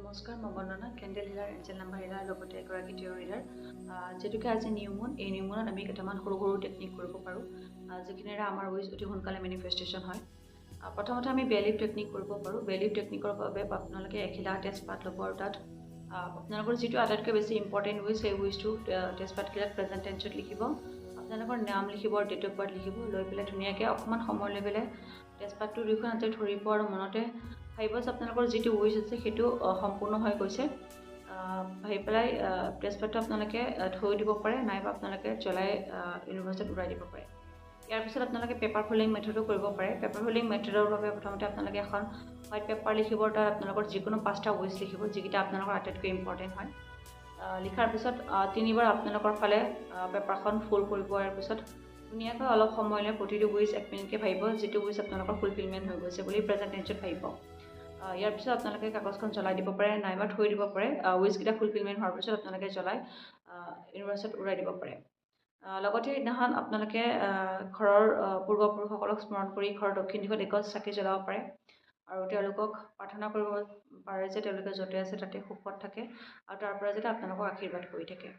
নমস্কাৰ, মই Bandana candle healer angel number healer লগতে এগৰাকী টিঅ' ৰিডাৰ। যিহেতুকে আজি নিউ মুন, এই নিউ মুনত আমি কেইটামান সৰু সৰু টেকনিক কৰিব পাৰোঁ, যিখিনিৰে আমাৰ উইচ অতি সোনকালে মেনিফেষ্টেশ্যন হয়। প্ৰথমতে আমি বেলিভ টেকনিক কৰিব পাৰোঁ। বেলিভ টেকনিকৰ বাবে আপোনালোকে এখিলা তেজপাত ল'ব আৰু তাত আপোনালোকৰ যিটো আটাইতকৈ বেছি ইম্পৰ্টেণ্ট উইচ, সেই উইচটো তেজপাতকেইটাত প্ৰেজেণ্ট টেন্সত লিখিব। আপোনালোকৰ নাম লিখিব, ডেট অফ বাৰ্থ লিখিব, লৈ পেলাই ধুনীয়াকৈ অকণমান সময় লৈ পেলাই তেজপাতটো দুইখন হাতে ধৰিব আৰু মনতে ভাবিব যে আপোনালোকৰ যিটো উইচ আছে সেইটো সম্পূৰ্ণ হৈ গৈছে। ভাবি পেলাই তেজপাতটো আপোনালোকে থৈ দিব পাৰে, নাইবা আপোনালোকে জ্বলাই ইউনিভাৰ্চত উৰাই দিব পাৰে। ইয়াৰ পিছত আপোনালোকে পেপাৰ ফলিং মেথডো কৰিব পাৰে। পেপাৰ ফলিং মেথডৰ বাবে প্ৰথমতে আপোনালোকে এখন হোৱাইট পেপাৰ লিখিব, তাত আপোনালোকৰ যিকোনো 5টা উইচ লিখিব, যিকেইটা আপোনালোকৰ আটাইতকৈ ইম্পৰ্টেণ্ট হয়। লিখাৰ পিছত 3বাৰ আপোনালোকৰ ফালে পেপাৰখন ফোল্ড কৰিব। ইয়াৰ পিছত ধুনীয়াকৈ অলপ সময়লৈ প্ৰতিটো উইচ 1 মিনিটকৈ ভাবিব, যিটো উইচ আপোনালোকৰ ফুলফিলমেণ্ট হৈ গৈছে বুলি প্ৰেজেণ্ট টেন্সত ভাবিব। ইয়াৰ পিছত আপোনালোকে কাগজখন জ্বলাই দিব পাৰে, নাইবা থৈ দিব পাৰে। উইচকেইটা ফুলফিলমেণ্ট হোৱাৰ পিছত আপোনালোকে জ্বলাই ইউনিভাৰ্চত উৰাই দিব পাৰে। লগতে সেইদিনাখন আপোনালোকে ঘৰৰ পূৰ্বপুৰুষসকলক স্মৰণ কৰি ঘৰৰ দক্ষিণ দিশত এগছ চাকি জ্বলাব পাৰে আৰু তেওঁলোকক প্ৰাৰ্থনা কৰিব পাৰে যে তেওঁলোকে য'তে আছে তাতে সুখত থাকে আৰু তাৰ পৰা যাতে আপোনালোকক আশীৰ্বাদ কৰি থাকে।